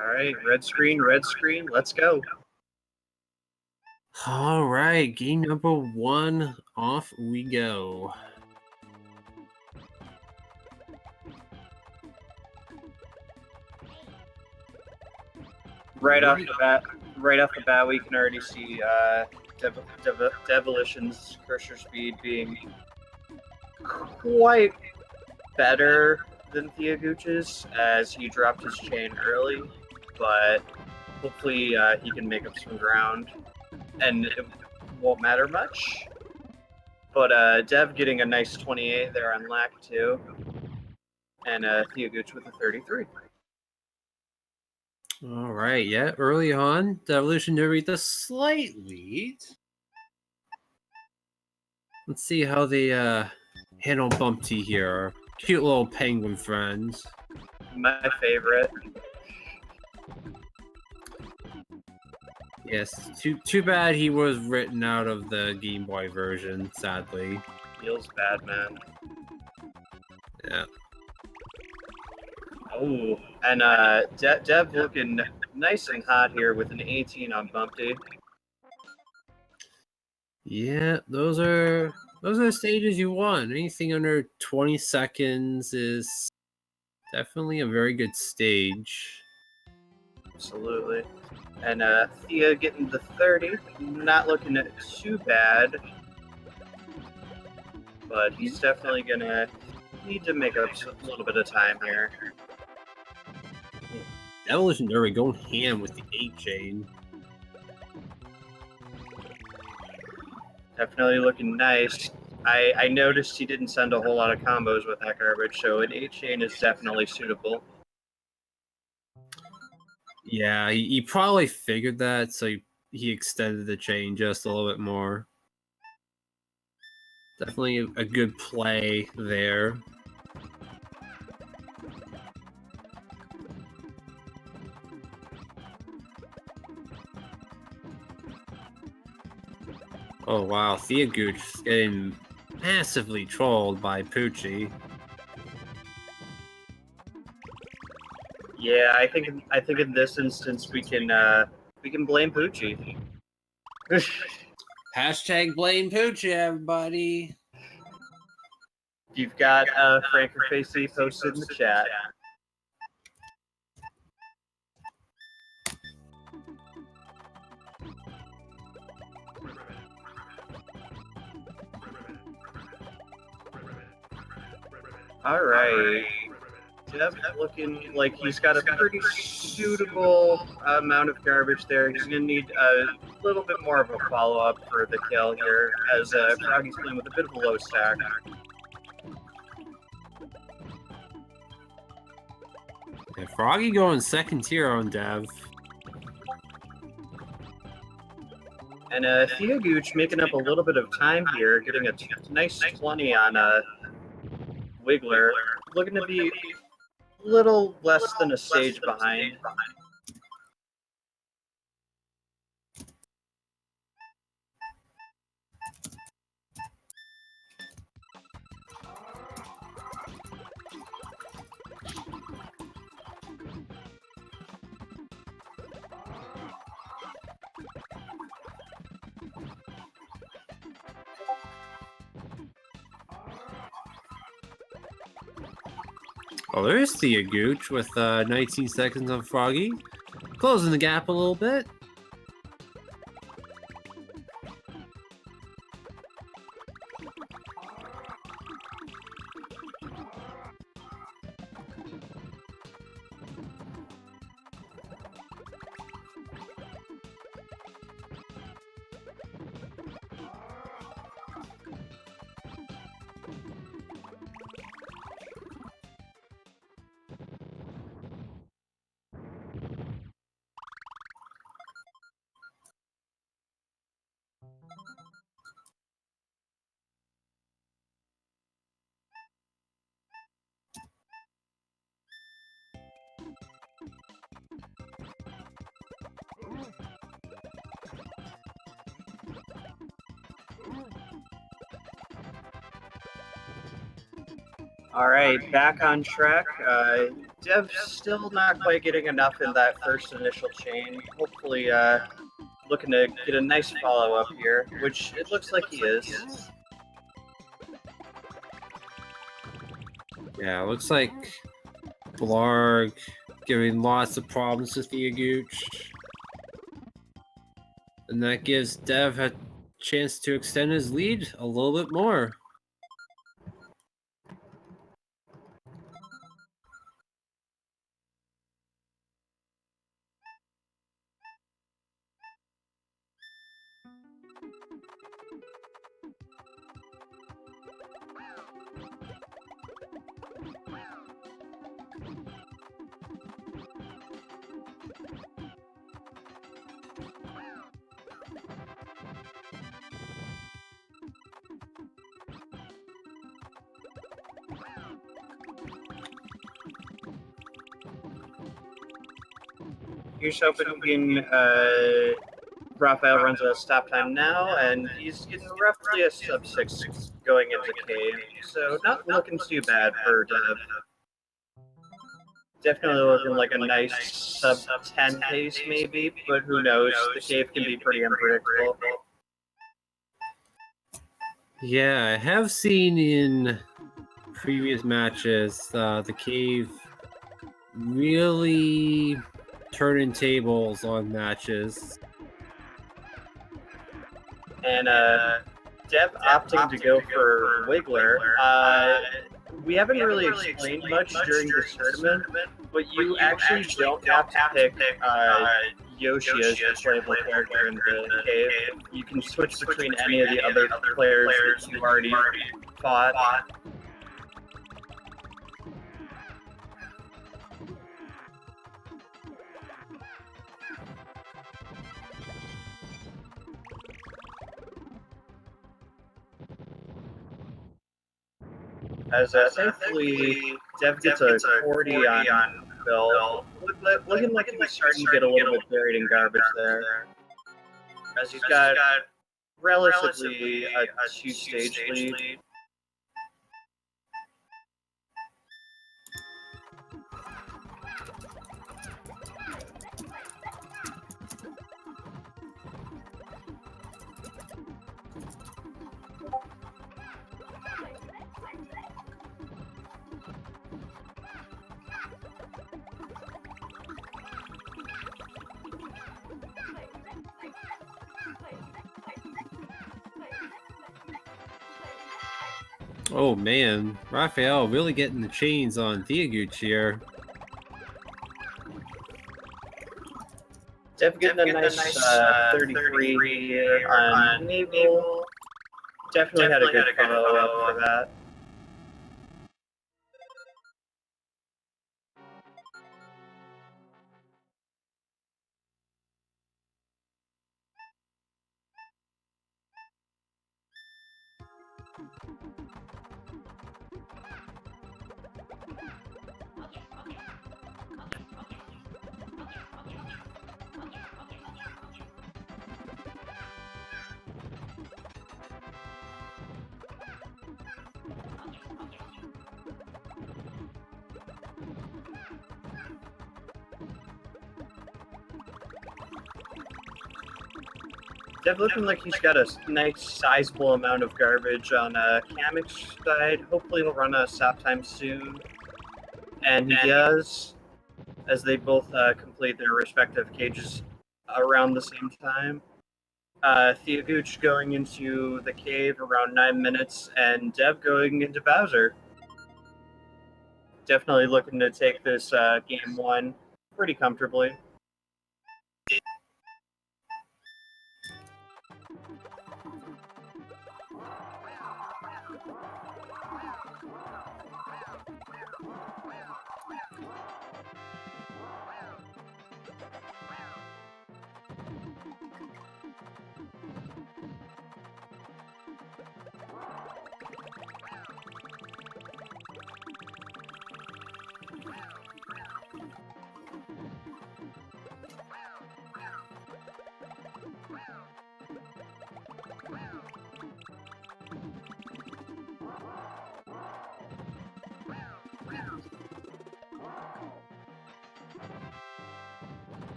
All right, red screen, let's go. All right, game number 1, off we go. Right off the bat, we can already see Devolition's cursor speed being quite better than tHiAgOoCh's, as he dropped his chain early, but hopefully he can make up some ground, and it won't matter much. But Dev getting a nice 28 there on Lack 2, and tHiAgOoCh with a 33. All right, yeah, early on, DevolitionDerby the slight lead. Let's see how they handle Bumpty here. Cute little penguin friends. My favorite. Yes, too bad he was written out of the Game Boy version, sadly. Feels bad, man. Yeah. Oh, and Dev looking nice and hot here with an 18 on Bumpty. Yeah, those are the stages you want. Anything under 20 seconds is definitely a very good stage. Absolutely. And Thea getting the 30, not looking too bad, but he's definitely gonna need to make up a little bit of time here. DevolitionDerby going ham with the 8 chain. Definitely looking nice. I noticed he didn't send a whole lot of combos with that garbage, so an 8 chain is definitely suitable. Yeah, he probably figured that, so he extended the chain just a little bit more. Definitely a good play there. Oh wow, tHiAgOoCh is getting massively trolled by Poochie. Yeah, I think in this instance we can blame Poochie. Hashtag blame Poochie, everybody. You've got Franker Facey posted in the chat. All right. Dev looking like he's got a pretty suitable amount of garbage there. He's going to need a little bit more of a follow-up for the kill here, as Froggy's playing with a bit of a low stack. Yeah, Froggy going second tier on Dev. And tHiAgOoCh making up a little bit of time here, getting a nice 20 on Wiggler. Looking to be a little less than a stage behind. Oh, there's tHiAgOoCh with 19 seconds on Froggy. Closing the gap a little bit. Alright, back on track. Dev's still not quite getting enough in that first initial chain. Hopefully, looking to get a nice follow-up here, which it looks like he is. Yeah, looks like Blarg giving lots of problems to tHiAgOoCh. And that gives Dev a chance to extend his lead a little bit more. Here's hoping Raphael runs a stop time now, and he's getting roughly a sub-6 going into cave, so not looking too bad for Dev. Definitely looking like a nice sub-10 pace maybe, but who knows, the cave can be pretty unpredictable. Yeah, I have seen in previous matches the cave really turning tables on matches. And Dev opting to go for Wiggler. We haven't really explained much during this tournament, but you actually don't have to pick Yoshi as your playable character in the cave. You can switch between any of the other players that you already fought. As thankfully, Dev gets a 40 on Bill, looking like he's starting to get a little bit buried in garbage there. As he's got relatively a 2-stage lead. Oh man, Raphael really getting the chains on tHiAgOoCh here. Dev getting a nice 33 here on Naval. Definitely had a good follow-up for that. Dev looking like he's got a nice sizable amount of garbage on Kamek's side. Hopefully he'll run a stop time soon. And he does, as they both complete their respective cages around the same time. tHiAgOoCh going into the cave around 9 minutes, and Dev going into Bowser. Definitely looking to take this game 1 pretty comfortably.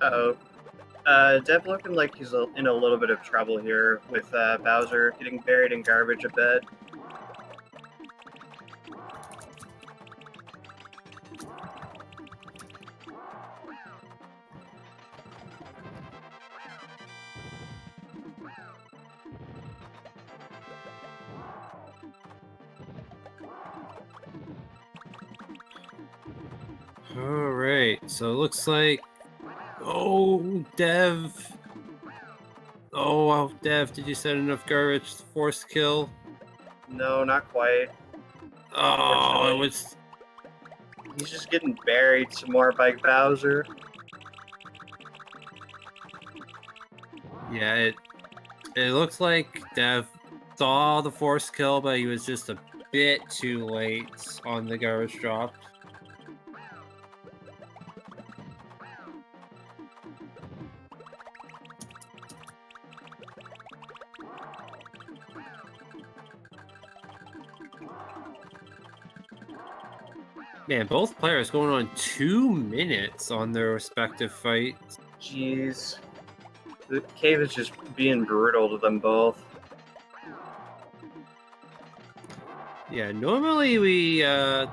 Uh-oh. Dev looking like he's in a little bit of trouble here with Bowser getting buried in garbage a bit. All right, so it looks like, oh, Dev. Oh, wow, Dev, did you set enough garbage to force kill? No, not quite. Oh, it was. He's just getting buried some more by Bowser. Yeah, it looks like Dev saw the force kill, but he was just a bit too late on the garbage drop. Man, both players going on 2 minutes on their respective fights. Jeez. The cave is just being brutal to them both. Yeah, normally we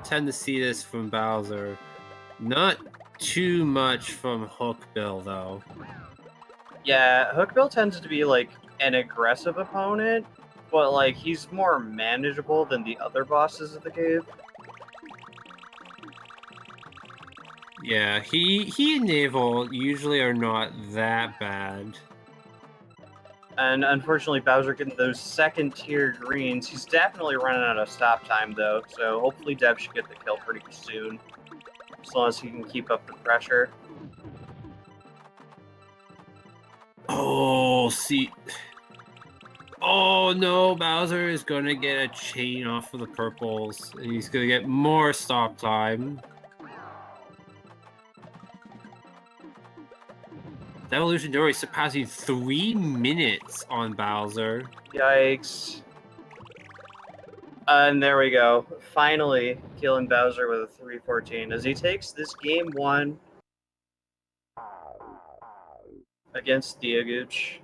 tend to see this from Bowser. Not too much from Hookbill, though. Yeah, Hookbill tends to be like an aggressive opponent, but like he's more manageable than the other bosses of the cave. Yeah, he and Naval usually are not that bad. And unfortunately, Bowser getting those second tier greens. He's definitely running out of stop time though, so hopefully Dev should get the kill pretty soon, as long as he can keep up the pressure. Oh, see. Oh no, Bowser is gonna get a chain off of the purples, and he's gonna get more stop time. DevolitionDerby surpassing 3 minutes on Bowser. Yikes. And there we go. Finally killing Bowser with a 314 as he takes this game 1 against tHiAgOoCh.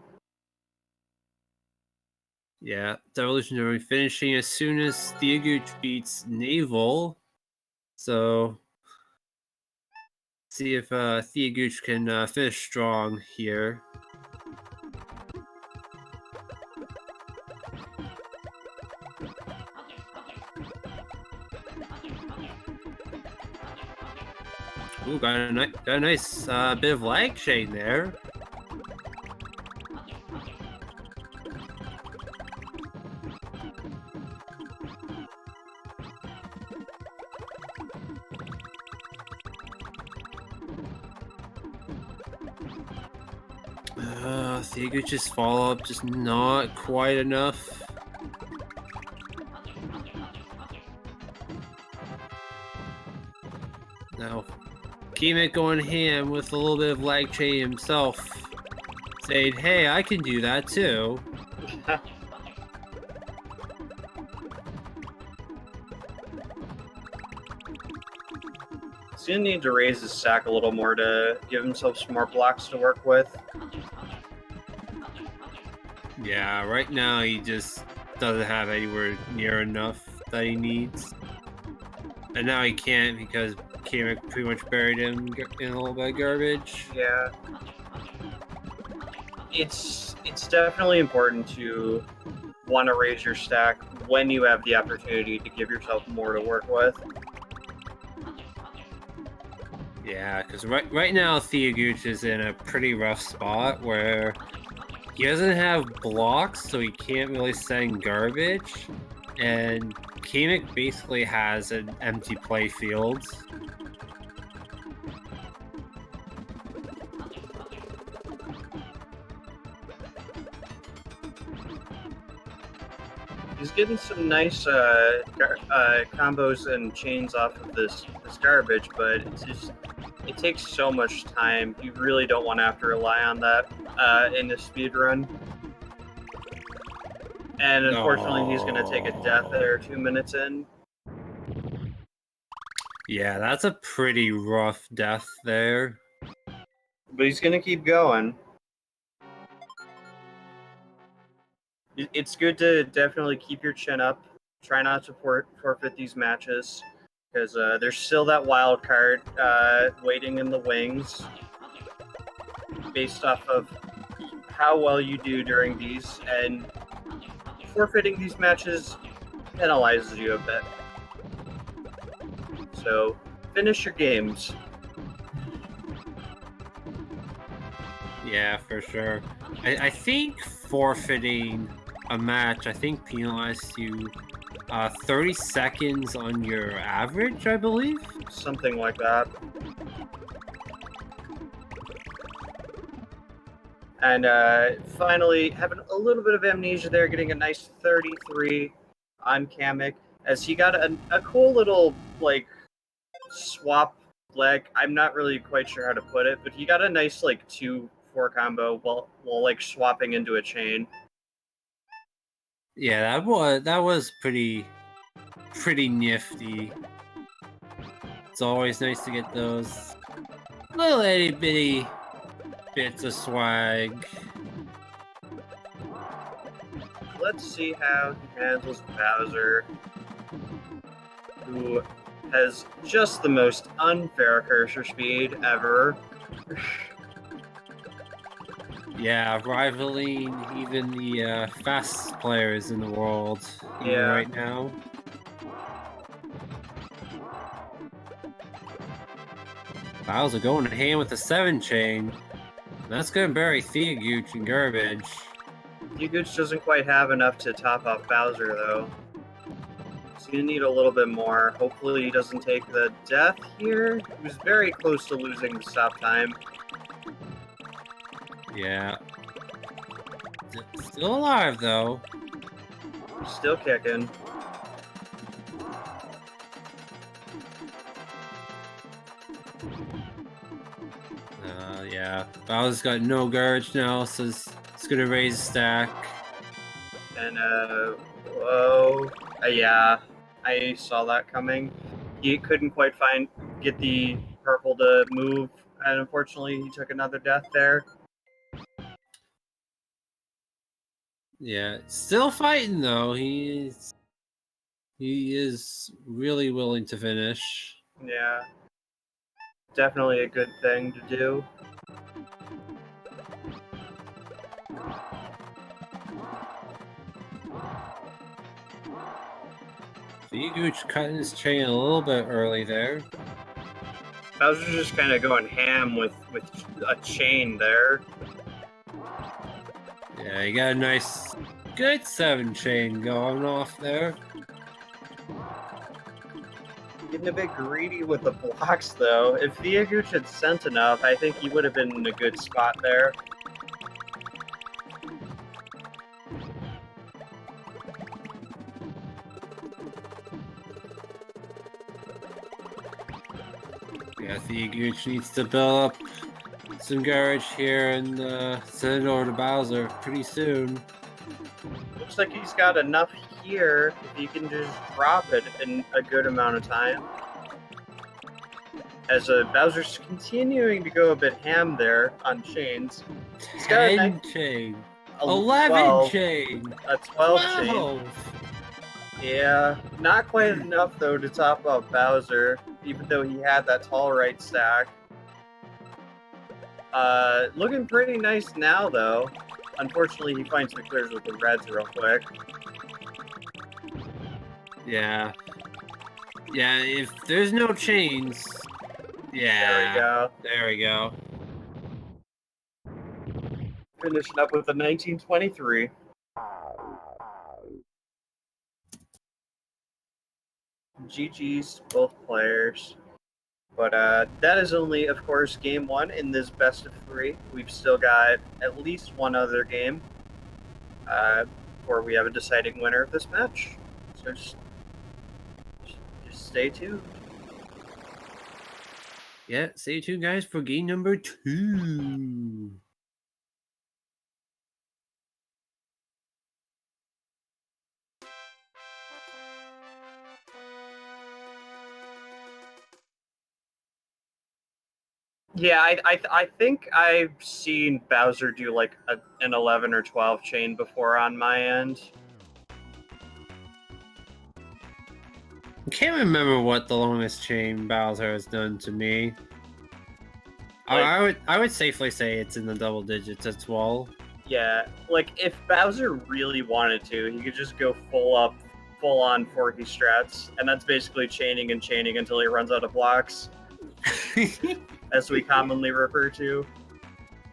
Yeah, DevolitionDerby finishing as soon as tHiAgOoCh beats Naval. So, see if tHiAgOoCh can finish strong here. Ooh, got a nice bit of lag chain there. tHiAgOoCh's follow-up just not quite enough. Now, Kemet going ham with a little bit of lag chain himself, saying, hey, I can do that too. He's gonna need to raise his stack a little more to give himself some more blocks to work with. Yeah, right now he just doesn't have anywhere near enough that he needs. And now he can't because Kemet pretty much buried him in a little bit of garbage. Yeah. It's definitely important to want to raise your stack when you have the opportunity to give yourself more to work with. Yeah, because right now tHiAgOoCh is in a pretty rough spot where he doesn't have blocks, so he can't really send garbage, and Kemet basically has an empty play field. He's getting some nice combos and chains off of this garbage, but it takes so much time. You really don't want to have to rely on that in a speedrun. And unfortunately, he's going to take a death there 2 minutes in. Yeah, that's a pretty rough death there. But he's gonna keep going. It's good to definitely keep your chin up. Try not to forfeit these matches, because there's still that wild card waiting in the wings, based off of how well you do during these, and forfeiting these matches penalizes you a bit. So finish your games. Yeah, for sure. I think forfeiting a match, I think penalized you 30 seconds on your average, I believe. Something like that. And finally, having a little bit of amnesia there, getting a nice 33 on Kamek, as he got a cool little, like, swap leg. I'm not really quite sure how to put it, but he got a nice, like, 2-4 combo while like, swapping into a chain. Yeah, that was pretty nifty. It's always nice to get those little itty bitty bits of swag. Let's see how he handles Bowser, who has just the most unfair cursor speed ever. Yeah, rivaling even the fastest players in the world even Yeah. right now. Bowser going to hand with the 7 chain. That's gonna bury tHiAgOoCh in garbage. tHiAgOoCh doesn't quite have enough to top off Bowser, though. He's gonna need a little bit more. Hopefully he doesn't take the death here. He was very close to losing the stop time. Yeah. Still alive, though. Still kicking. Yeah. Bowser's got no garbage now, so it's gonna raise a stack. And, whoa. Yeah, I saw that coming. He couldn't quite get the purple to move, and unfortunately he took another death there. Yeah, still fighting though. He is really willing to finish. Yeah. Definitely a good thing to do. tHiAgOoCh cutting his chain a little bit early there. Bowser's just kind of going ham with a chain there. Yeah, he got a nice, good 7 chain going off there. Getting a bit greedy with the blocks, though. If tHiAgOoCh had sent enough, I think he would have been in a good spot there. Yeah, tHiAgOoCh needs to build up some garage here and send it over to Bowser pretty soon. Looks like he's got enough here if he can just drop it in a good amount of time. As Bowser's continuing to go a bit ham there on chains. He's got 10 chain. 11 11 chain. A 12 chain. Yeah, not quite enough though to top up Bowser, even though he had that tall right stack. Looking pretty nice now though. Unfortunately, he finds the clears with the reds real quick. Yeah. Yeah, if there's no chains. Yeah. There we go. There we go. Finishing up with a 1923. GG's both players. But that is only, of course, game 1 in this best of 3. We've still got at least one other game before we have a deciding winner of this match. So just stay tuned. Yeah, stay tuned, guys, for game number 2. Yeah, I think I've seen Bowser do like an 11 or 12 chain before on my end. I can't remember what the longest chain Bowser has done to me. Like, I would safely say it's in the double digits as well. yeah, like if Bowser really wanted to, he could just go full on Forky strats, and that's basically chaining and chaining until he runs out of blocks, as we commonly refer to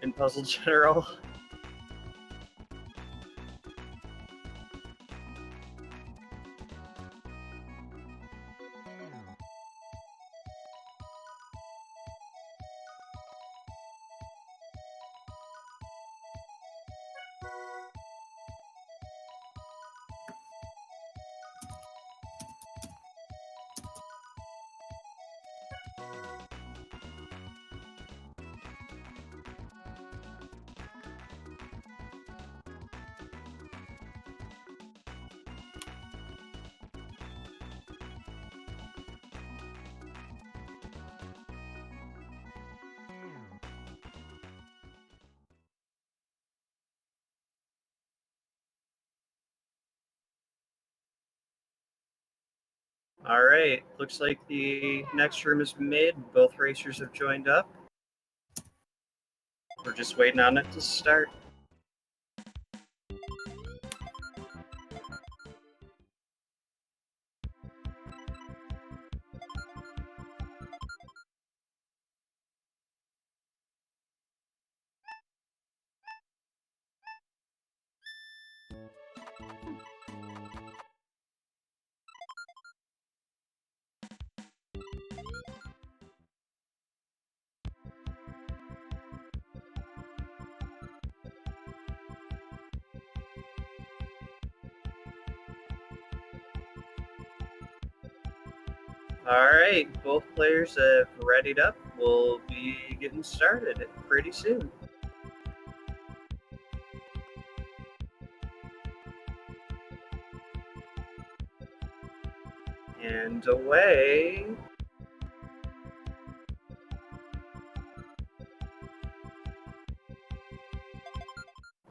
in Puzzle General. All right, looks like the next room has been made. Both racers have joined up. We're just waiting on it to start. All right, both players have readied up. We'll be getting started pretty soon. And away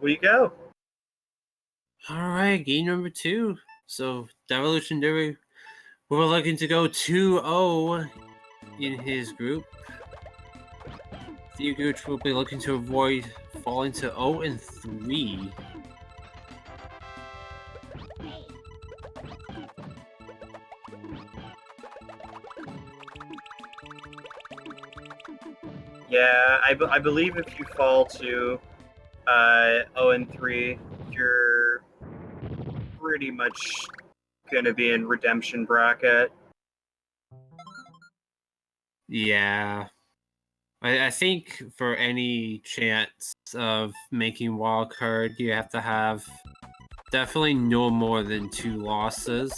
we go. All right, game number 2. So DevolitionDerby, we're looking to go 2-0 in his group. tHiAgOoCh will be looking to avoid falling to 0-3. Yeah, I believe if you fall to 0-3, you're pretty much going to be in redemption bracket. Yeah. I think for any chance of making wildcard, you have to have definitely no more than 2 losses.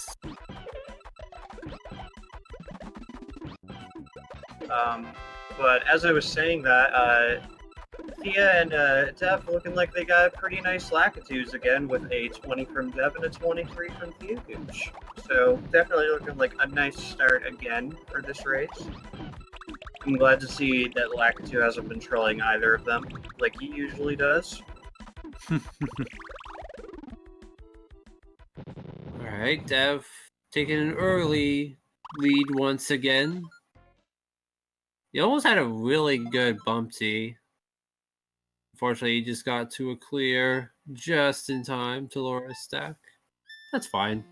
But as I was saying that, Thea and Dev looking like they got pretty nice Lakitus again with a 20 from Dev and a 23 from tHiAgOoCh. So definitely looking like a nice start again for this race. I'm glad to see that Lakitu hasn't been trolling either of them like he usually does. Alright, Dev taking an early lead once again. He almost had a really good bumpty. Unfortunately, he just got to a clear just in time to lower his stack. That's fine.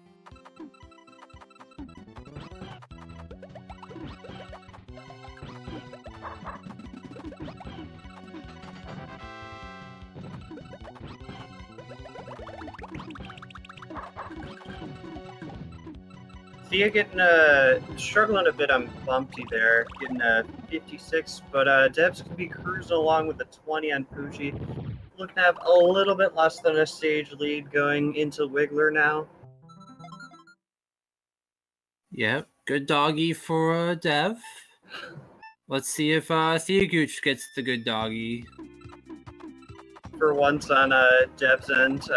Thea getting struggling a bit on Bumpty there, getting a 56, but Dev's gonna be cruising along with a 20 on Poochie. Looking to have a little bit less than a stage lead going into Wiggler now. Yep, good doggy for Dev. Let's see if tHiAgOoCh gets the good doggy. For once on Dev's end,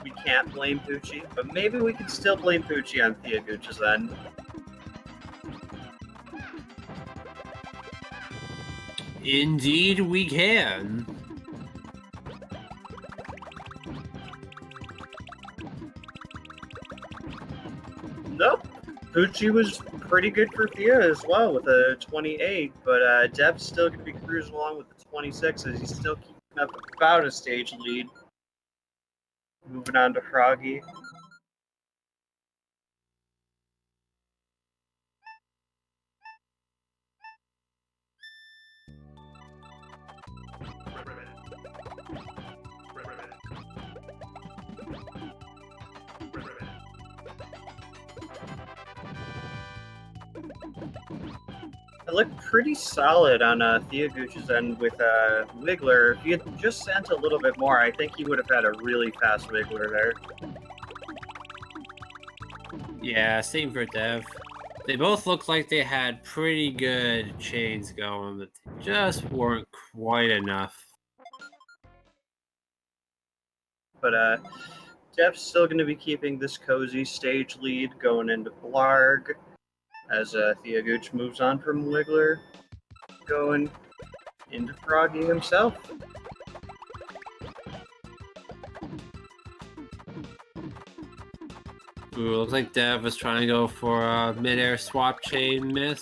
we can't blame Poochie, but maybe we can still blame Poochie on tHiAgOoCh's end. Indeed, we can. Nope. Gucci was pretty good for Thea as well with a 28, but Dev's still going to be cruising along with the 26 as he's still keeping up about a stage lead. Moving on to Froggy. It looked pretty solid on tHiAgOoCh's end with Wiggler. If he had just sent a little bit more, I think he would have had a really fast Wiggler there. Yeah, same for Dev. They both looked like they had pretty good chains going, but they just weren't quite enough. But Dev's still going to be keeping this cozy stage lead going into Blarg as tHiAgOoCh moves on from Wiggler, going into Froggy himself. Ooh, looks like Dev was trying to go for a mid-air swap chain miss.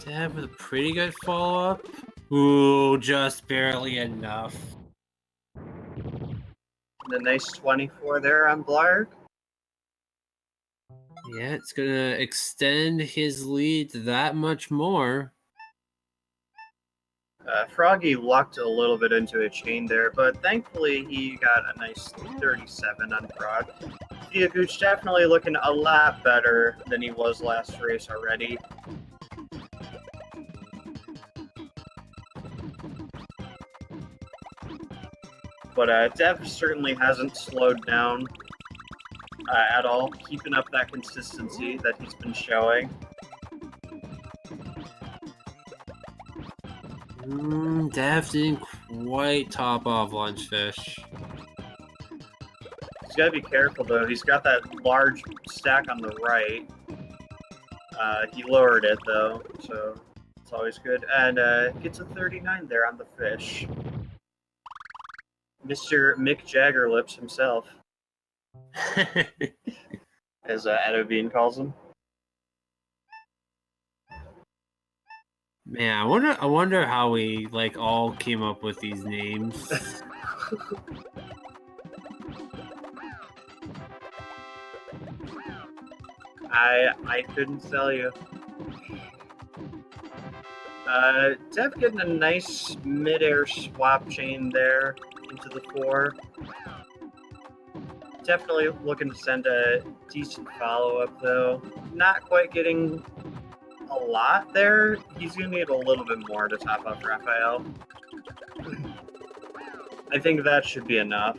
Dev with a pretty good follow-up. Ooh, just barely enough. And a nice 24 there on Blarg. Yeah, it's gonna extend his lead that much more. Froggy lucked a little bit into a chain there, but thankfully he got a nice 37 on Frog. tHiAgOoCh definitely looking a lot better than he was last race already. But Dev certainly hasn't slowed down at all, keeping up that consistency that he's been showing. Dev didn't quite top off Lunchfish. He's got to be careful, though. He's got that large stack on the right. He lowered it, though, so it's always good. And gets a 39 there on the fish. Mr. Mick Jaggerlips himself, as Edo Bean calls him. Man, I wonder how we all came up with these names. I couldn't tell you. Dev getting a nice mid-air swap chain there into the 4. Definitely looking to send a decent follow-up, though. Not quite getting a lot there. He's going to need a little bit more to top up Raphael. I think that should be enough.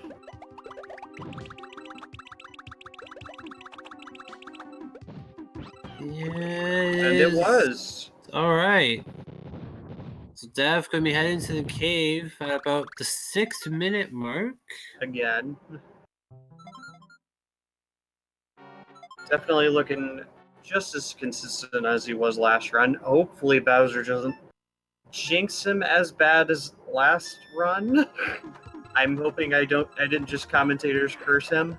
Yeah, And it was. Alright. So Dev gonna be heading to the cave at about the 6-minute mark. Again. Definitely looking just as consistent as he was last run. Hopefully Bowser doesn't jinx him as bad as last run. I'm hoping I didn't just commentators curse him.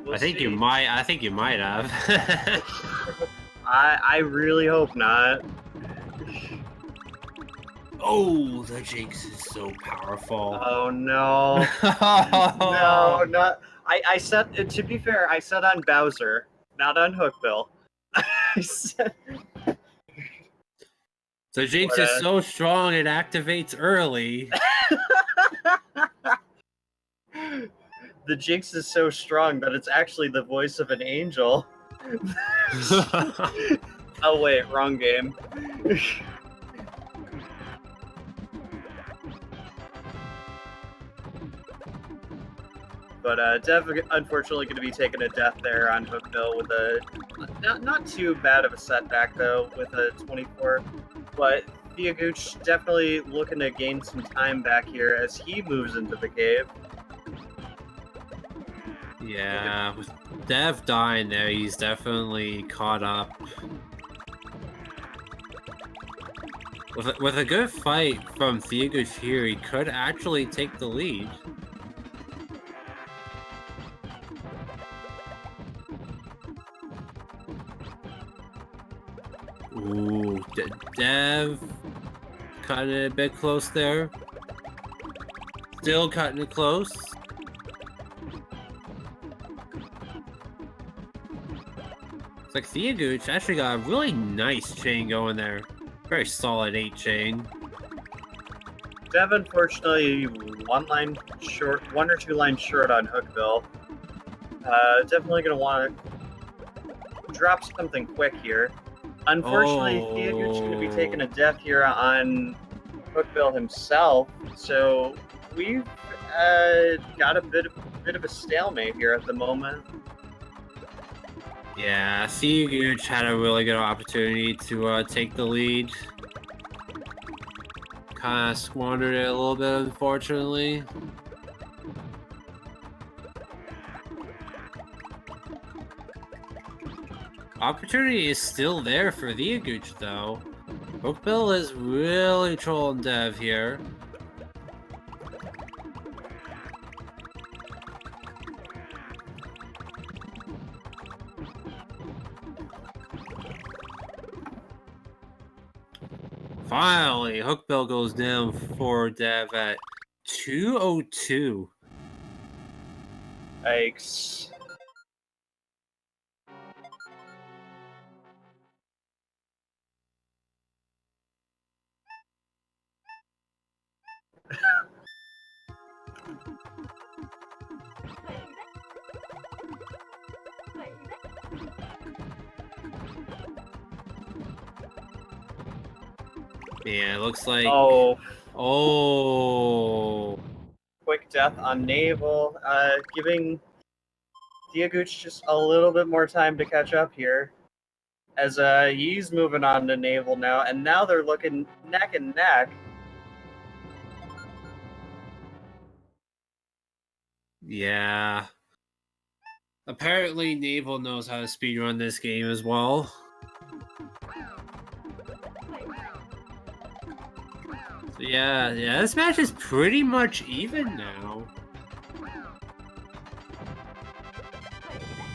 We'll I think see. you might have. I really hope not. Oh, the jinx is so powerful. Oh no. No, not. I said, to be fair, I said on Bowser, not on Hookbill. I said. The jinx is so strong it activates early. The jinx is so strong that it's actually the voice of an angel. Oh wait, wrong game. But Dev, unfortunately, going to be taking a death there on Hookbill with a Not too bad of a setback though with a 24, but tHiAgOoCh definitely looking to gain some time back here as he moves into the cave. Yeah, with Dev dying there, he's definitely caught up. With a good fight from tHiAgOoCh here, he could actually take the lead. Ooh, Dev cutting it a bit close there. Still cutting it close. It's like tHiAgOoCh actually got a really nice chain going there. Very solid 8 chain. Dev, unfortunately, one or two lines short on Hookbill. Definitely going to want to drop something quick here. Unfortunately, tHiAgOoCh going to be taking a death here on Hookbill himself, so we've got a bit of a stalemate here at the moment. Yeah, tHiAgOoCh had a really good opportunity to take the lead. Kind of squandered it a little bit, unfortunately. Opportunity is still there for tHiAgOoCh, though. Hookbill is really trolling Dev here. Finally, Hookbill goes down for Dev at 202. Yikes. Yeah, it looks like... Oh. Quick death on Naval, giving tHiAgOoCh just a little bit more time to catch up here. As he's moving on to Naval now, and now they're looking neck and neck. Yeah. Apparently, Naval knows how to speedrun this game as well. So yeah, this match is pretty much even now.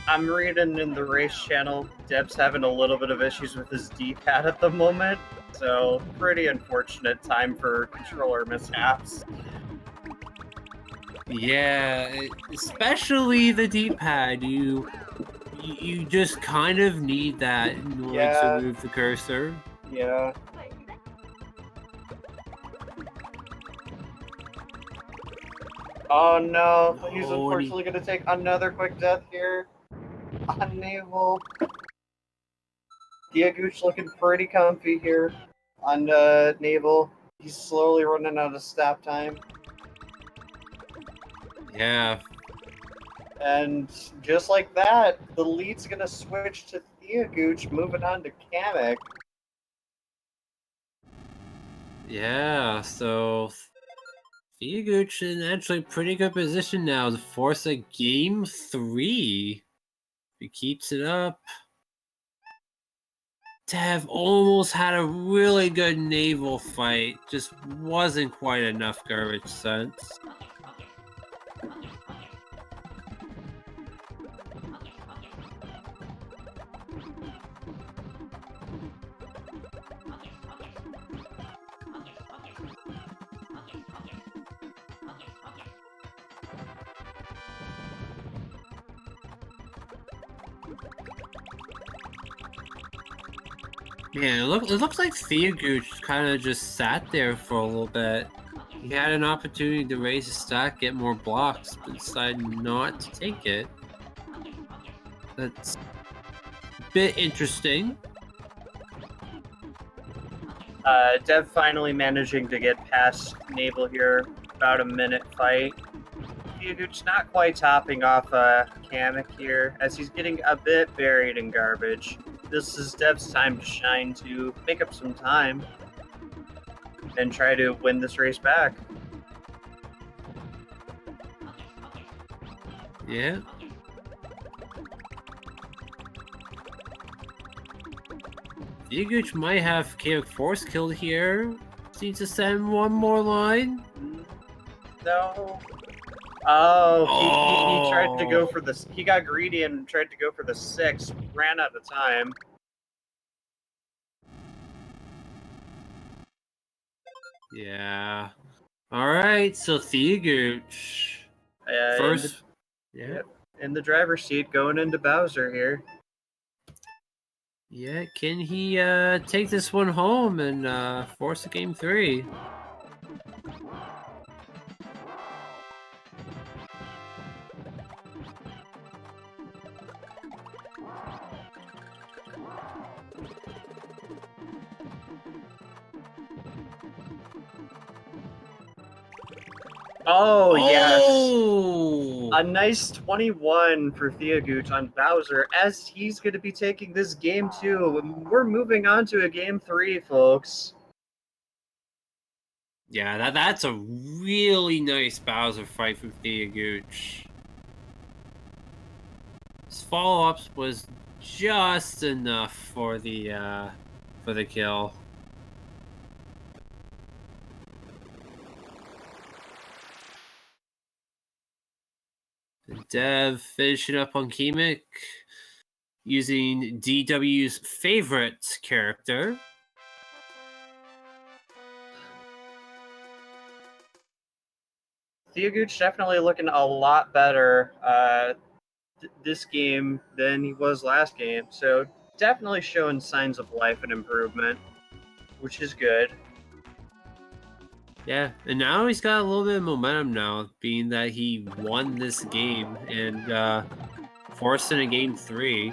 I'm reading in the race channel, Deb's having a little bit of issues with his D-pad at the moment, so pretty unfortunate time for controller mishaps. Yeah, especially the D-pad. You just kind of need that in order to move the cursor. Yeah. Oh no, he's unfortunately going to take another quick death here on Naval. tHiAgOoCh looking pretty comfy here on Naval. He's slowly running out of stop time. Yeah. And just like that, the lead's going to switch to tHiAgOoCh, moving on to Kamek. Yeah, so tHiAgOoCh in actually pretty good position now to force a game 3. If he keeps it up. Dev almost had a really good Naval fight, just wasn't quite enough garbage sense. Man, it looks like tHiAgOoCh kind of just sat there for a little bit. He had an opportunity to raise his stack, get more blocks, but decided not to take it. That's a bit interesting. Dev finally managing to get past Naval here. About a minute fight. tHiAgOoCh not quite topping off Kamek here, as he's getting a bit buried in garbage. This is Dev's time to shine, to make up some time and try to win this race back. Yeah. tHiAgOoCh might have Kamek Force killed here. Needs to send one more line. No. Oh, he tried to go for this. He got greedy and tried to go for the 6. Ran out of time. Yeah. All right. So tHiAgOoCh first. In the driver's seat, going into Bowser here. Yeah. Can he take this one home and force a game 3? Oh, yes. A nice 21 for tHiAgOoCh on Bowser, as he's going to be taking this game 2. We're moving on to a game 3, folks. Yeah, that's a really nice Bowser fight from tHiAgOoCh. His follow-ups was just enough for the kill. Dev finishing up on Kamek using DW's favorite character. tHiAgOoCh definitely looking a lot better this game than he was last game, so definitely showing signs of life and improvement, which is good. Yeah, and now he's got a little bit of momentum now, being that he won this game and forced in a game 3.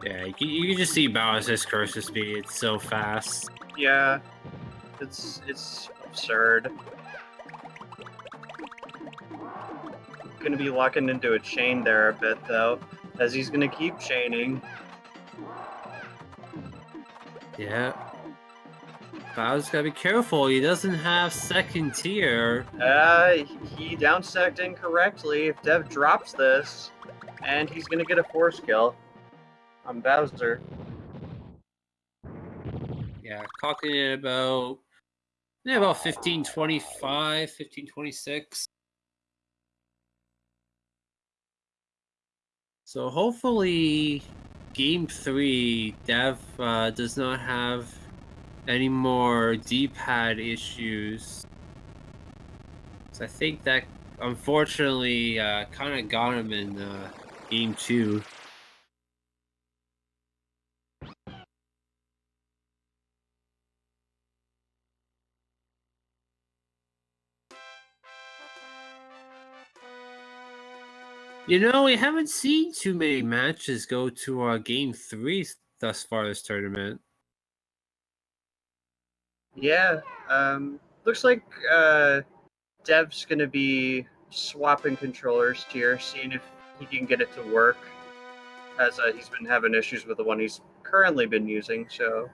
Yeah, you can just see Bowser's cursor speed. It's so fast. Yeah, it's absurd. Gonna be locking into a chain there a bit though, as he's gonna keep chaining. Yeah. Bowser's gotta be careful. He doesn't have second tier. He downstacked incorrectly. If Dev drops this, and he's gonna get a force kill on Bowser. Yeah, clocking in about 1525, 1526. So hopefully game 3, Dev does not have any more D-pad issues. So I think that unfortunately kind of got him in game 2. You know, we haven't seen too many matches go to game 3 thus far this tournament. Yeah, looks like Dev's gonna be swapping controllers here, seeing if he can get it to work, as he's been having issues with the one he's currently been using, so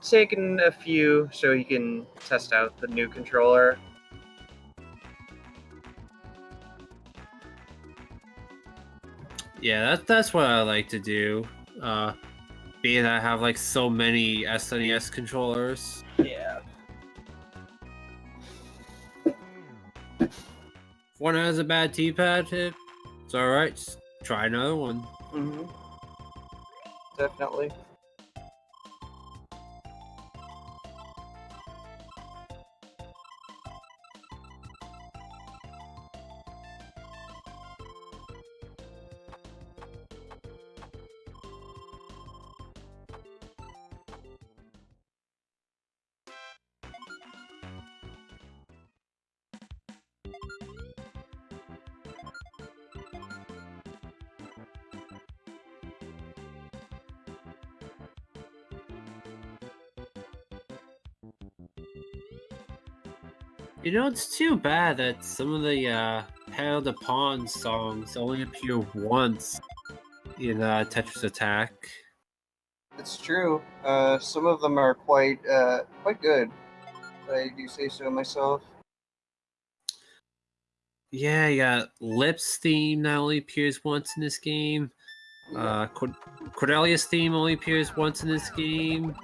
taking a few so he can test out the new controller. Yeah, that's what I like to do. Being that I have like so many SNES controllers. Yeah. If one has a bad D-pad hit, it's alright. Just try another one. Mm-hmm. Definitely. You know, it's too bad that some of the Pound Upon songs only appear once in Tetris Attack. It's true. Some of them are quite good. I do say so myself. Yeah, you got Lips theme that only appears once in this game. Cordelia's theme only appears once in this game.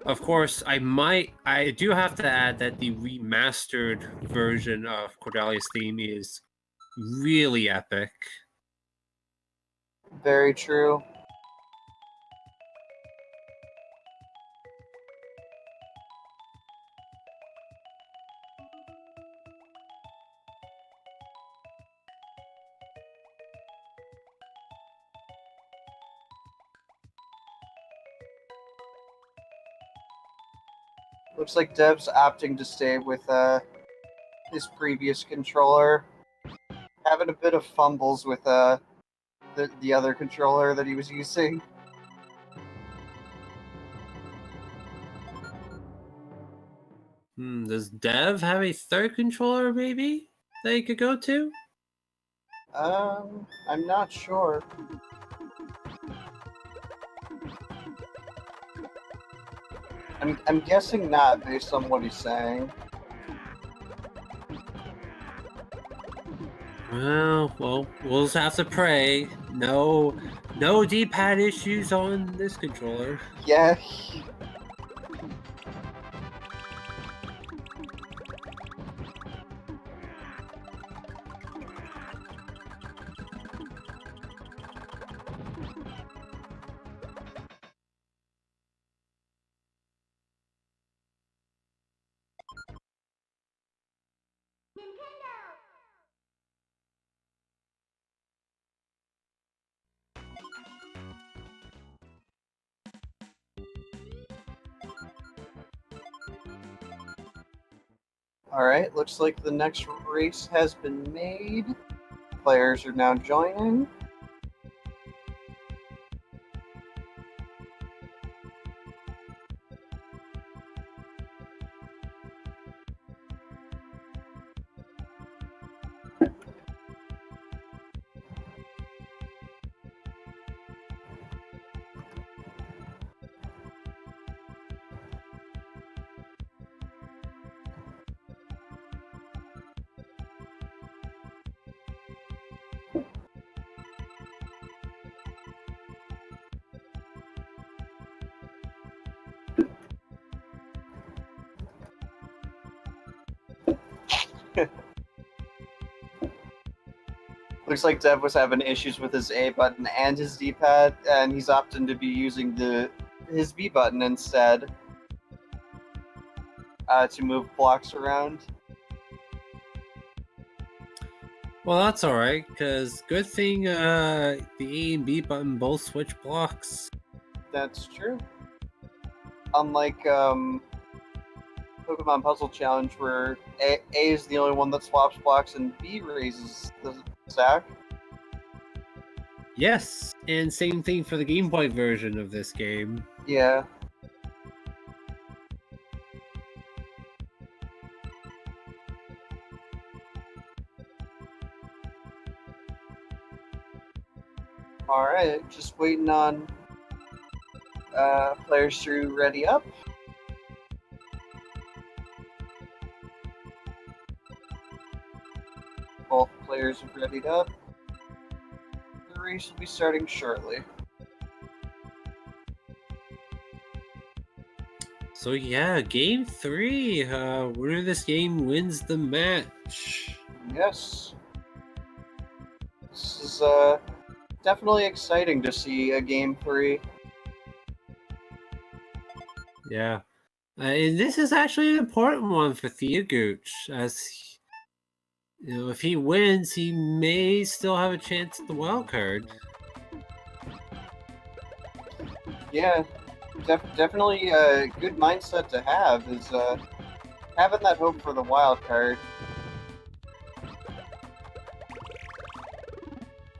Of course, I do have to add that the remastered version of Cordelia's theme is really epic. Very true. Looks like Dev's opting to stay with his previous controller. Having a bit of fumbles with the other controller that he was using. Does Dev have a third controller, maybe, that he could go to? I'm not sure. I'm guessing not, based on what he's saying. Well, we'll just have to pray. No D-pad issues on this controller. Yeah. Alright, looks like the next race has been made. Players are now joining. Looks like Dev was having issues with his A button and his D-pad, and he's opting to be using his B button instead to move blocks around. Well, that's alright, because good thing the A and B button both switch blocks. That's true. Unlike Pokemon Puzzle Challenge, where A is the only one that swaps blocks and B raises the stack. Yes, and same thing for the Game Boy version of this game. Yeah. Alright, just waiting on players to ready up. Both players have readied up. The race will be starting shortly. So yeah, game 3. Winner of this game wins the match. Yes. This is definitely exciting to see a game 3. Yeah. And this is actually an important one for tHiAgOoCh, as you know, if he wins, he may still have a chance at the wild card. Yeah, definitely a good mindset to have is having that hope for the wild card.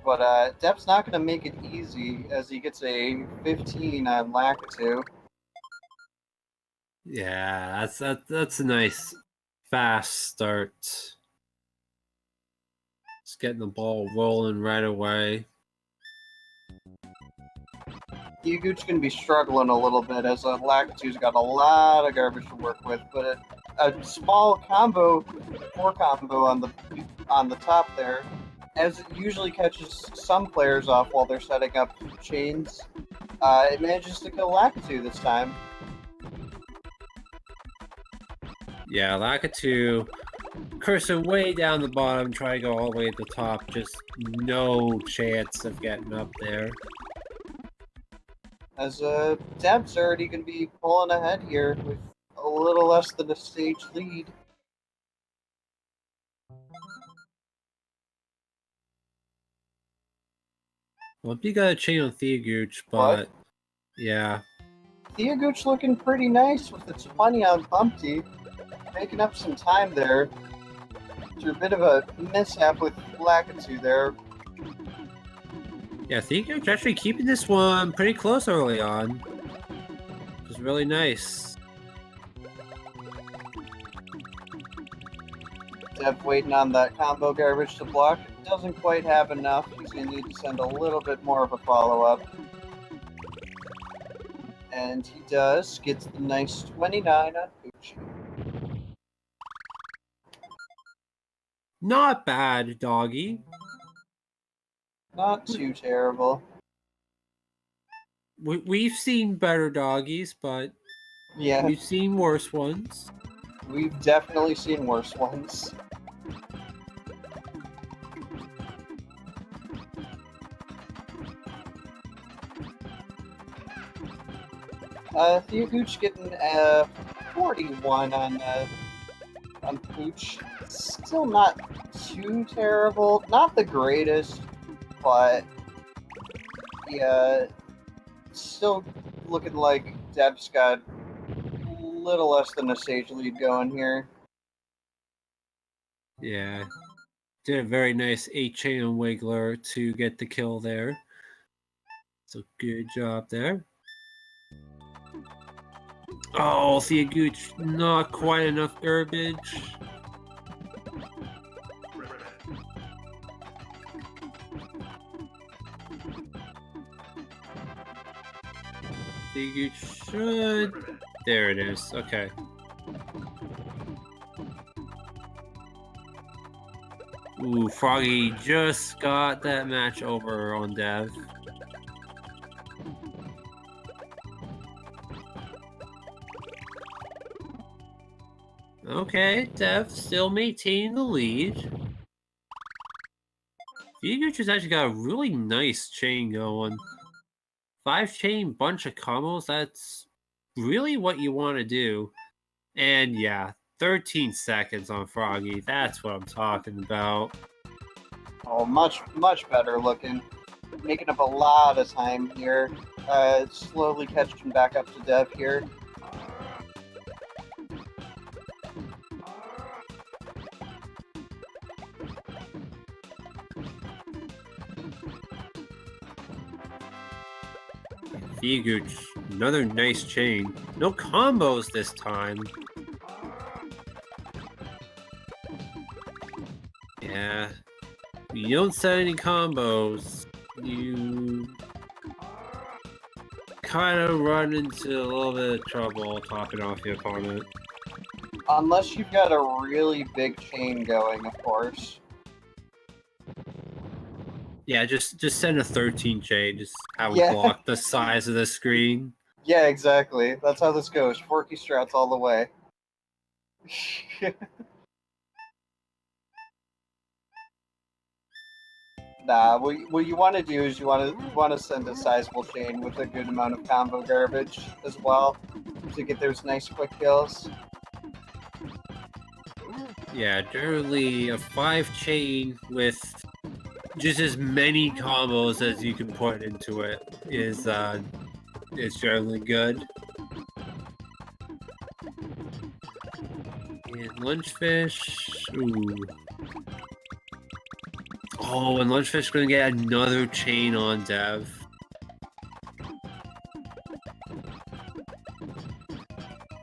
But Dev's not going to make it easy as he gets a 15 on Lakitu. Yeah, that's a nice fast start. Just getting the ball rolling right away. tHiAgOoCh going to be struggling a little bit as Lakitu's got a lot of garbage to work with, but a small combo, 4 combo on the top there, as it usually catches some players off while they're setting up chains. It manages to kill Lakitu this time. Yeah, Lakitu cursor way down the bottom, try to go all the way to the top, just no chance of getting up there. As Dev's already going to be pulling ahead here with a little less than a stage lead. Well, you got a chain on tHiAgOoCh, but What? yeah. tHiAgOoCh looking pretty nice with its 20 on Bumpty, making up some time there. Through a bit of a mishap with Lakitu there. Yeah, tHiAgOoCh actually keeping this one pretty close early on. Which is really nice. Dev waiting on that combo garbage to block. Doesn't quite have enough. He's going to need to send a little bit more of a follow-up. And he does. Gets the nice 29 on Gucci. Not bad, doggy. Not too terrible. We've seen better doggies, but Yeah, we've seen worse ones. we've definitely seen worse ones. tHiAgOoCh getting 41 on Pooch. Still not too terrible. Not the greatest, but yeah, still looking like Dev's got a little less than a stage lead going here. Yeah. Did a very nice 8-chain on Wiggler to get the kill there. So good job there. Oh, tHiAgOoCh, not quite enough garbage. tHiAgOoCh should... There it is, okay. Ooh, Froggy just got that match over on Dev. Okay, Dev still maintaining the lead. tHiAgOoCh has actually got a really nice chain going. 5-chain bunch of combos, that's really what you want to do. And yeah, 13 seconds on Froggy, that's what I'm talking about. Oh, much better looking. Making up a lot of time here. Slowly catching back up to Dev here. tHiAgOoCh, another nice chain. No combos this time. Yeah. You don't set any combos, you kind of run into a little bit of trouble topping off your opponent. Unless you've got a really big chain going, of course. Yeah, just send a 13 chain, just have Yeah. it block the size of the screen. Yeah, exactly. That's how this goes. Forky strats all the way. Nah, what you want to do is you want to send a sizable chain with a good amount of combo garbage as well to get those nice quick kills. Yeah, generally a 5-chain with just as many combos as you can put into it is generally good. And Lunchfish, ooh. Oh, and Lunchfish gonna get another chain on Dev.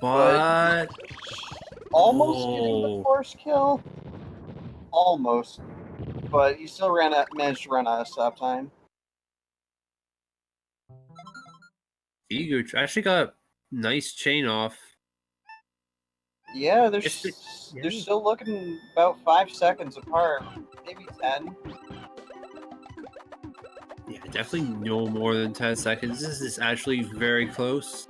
But almost getting the force kill. Almost. But he still managed to run out of stop time. tHiAgOoCh actually got nice chain off. Yeah, they're still looking about 5 seconds apart, maybe 10. Yeah, definitely no more than 10 seconds. This is actually very close.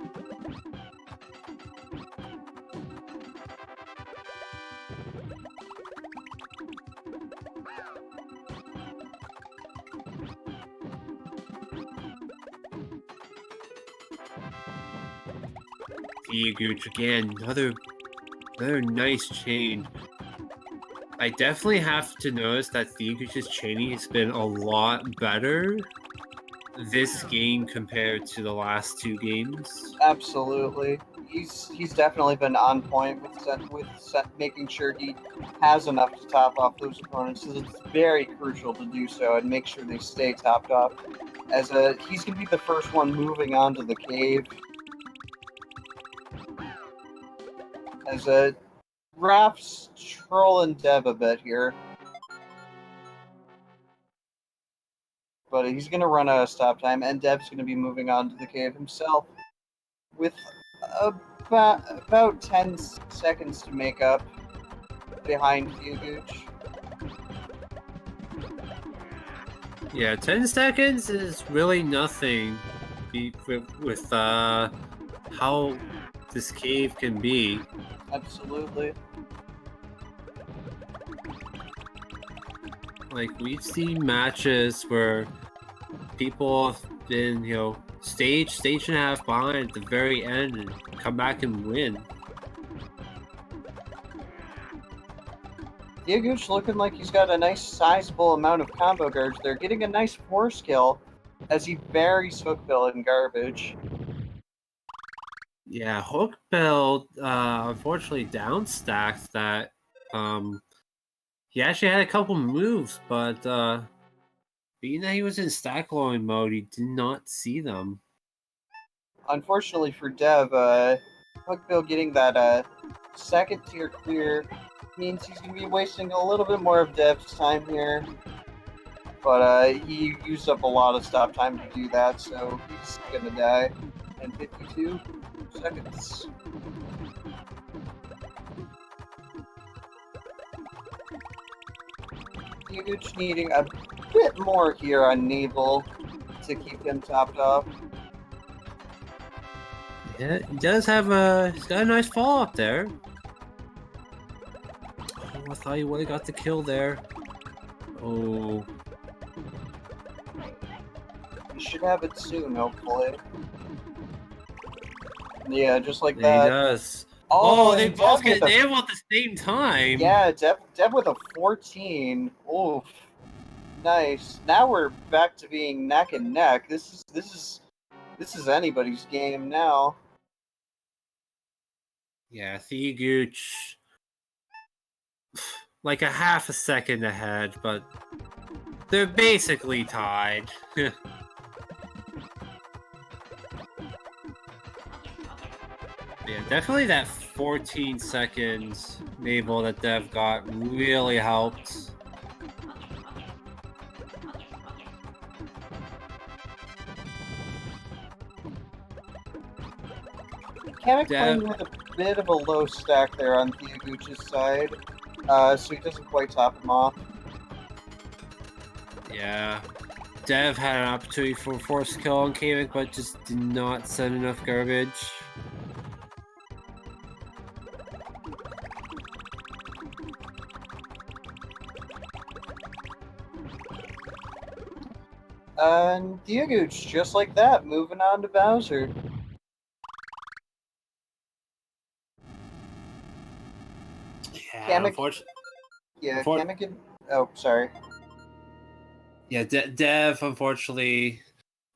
tHiAgOoCh again, another nice chain. I definitely have to notice that tHiAgOoCh's chaining has been a lot better this game compared to the last two games. Absolutely. He's definitely been on point with making sure he has enough to top off those opponents. So it's very crucial to do so and make sure they stay topped off. He's gonna be the first one moving onto the cave. Raph's trolling Dev a bit here. But he's going to run out of stop time, and Dev's going to be moving on to the cave himself with about 10 seconds to make up behind tHiAgOoCh. Yeah, 10 seconds is really nothing with how this cave can be. Absolutely. Like, we've seen matches where people have been, stage and a half behind at the very end and come back and win. tHiAgOoCh looking like he's got a nice sizable amount of combo guards there, getting a nice force kill as he buries Hookbill in garbage. Yeah, Hookbill unfortunately downstacked that. He actually had a couple moves, but being that he was in stack blowing mode, he did not see them. Unfortunately for Dev, Hookbill getting that second tier clear means he's going to be wasting a little bit more of Dev's time here. But he used up a lot of stop time to do that, so he's going to die in 52 seconds. tHiAgOoCh needing a bit more here on Naval to keep him topped off. Yeah, he does have he's got a nice fall up there. Oh, I thought he would have got the kill there. Oh. He should have it soon, hopefully. Yeah, just like Yeah, that. he does. Oh, they both get nailed at the same time. Yeah, Dev with a 14. Oof. Nice. Now we're back to being neck and neck. This is anybody's game now. Yeah, tHiAgOoCh like a half a second ahead, but they're basically tied. Yeah, definitely that 14 seconds naval that Dev got really helped. Kamek playing with a bit of a low stack there on tHiAgOoCh's side, so he doesn't quite top him off. Yeah, Dev had an opportunity for a force kill on Kamek, but just did not send enough garbage. And tHiAgOoCh, just like that, moving on to Bowser. Yeah, Kamek. Oh, sorry. Yeah, Dev, unfortunately,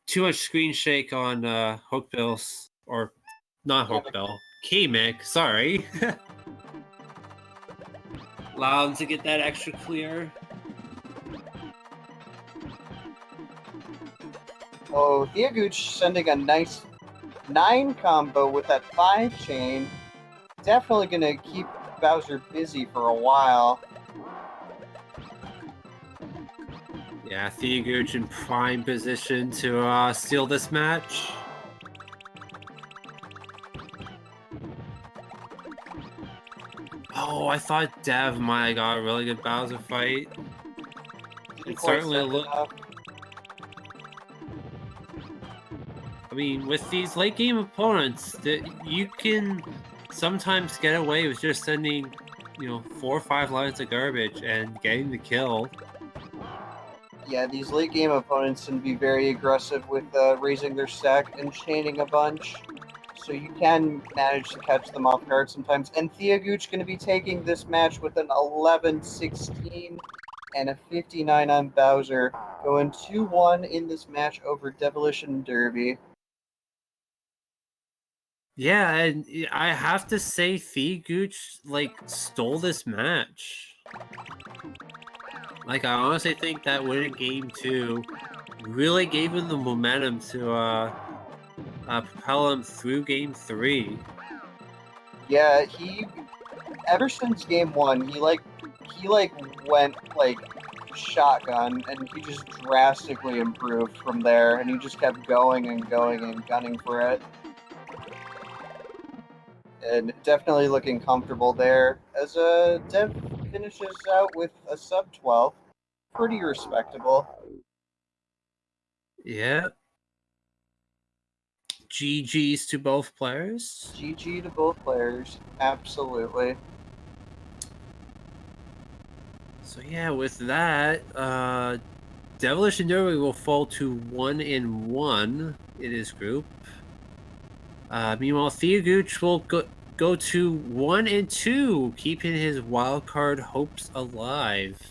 too much screen shake on Hookbill's, or not Hookbill, Kamek, sorry. Allow him to get that extra clear. Oh, tHiAgOoCh sending a nice 9 combo with that 5 chain. Definitely gonna keep Bowser busy for a while. Yeah, tHiAgOoCh in prime position to steal this match. Oh, I thought Dev might have got a really good Bowser fight. It certainly looked. I mean, with these late game opponents, that you can sometimes get away with just sending, 4 or 5 lines of garbage and getting the kill. Yeah, these late game opponents can be very aggressive with raising their stack and chaining a bunch. So you can manage to catch them off guard sometimes. And tHiAgOoCh going to be taking this match with an 11-16 and a 59 on Bowser. Going 2-1 in this match over DevolitionDerby. Yeah, and I have to say tHiAgOoCh, stole this match. I honestly think that winning game 2 really gave him the momentum to propel him through game 3. Yeah, ever since game 1, he went shotgun, and he just drastically improved from there, and he just kept going and going and gunning for it. And definitely looking comfortable there, as Dev finishes out with a sub 12. Pretty respectable. Yeah. GG's to both players. GG to both players, absolutely. So yeah, with that, DevolitionDerby will fall to 1-1 in his group. Meanwhile, tHiAgOoCh will go to 1-2, keeping his wildcard hopes alive.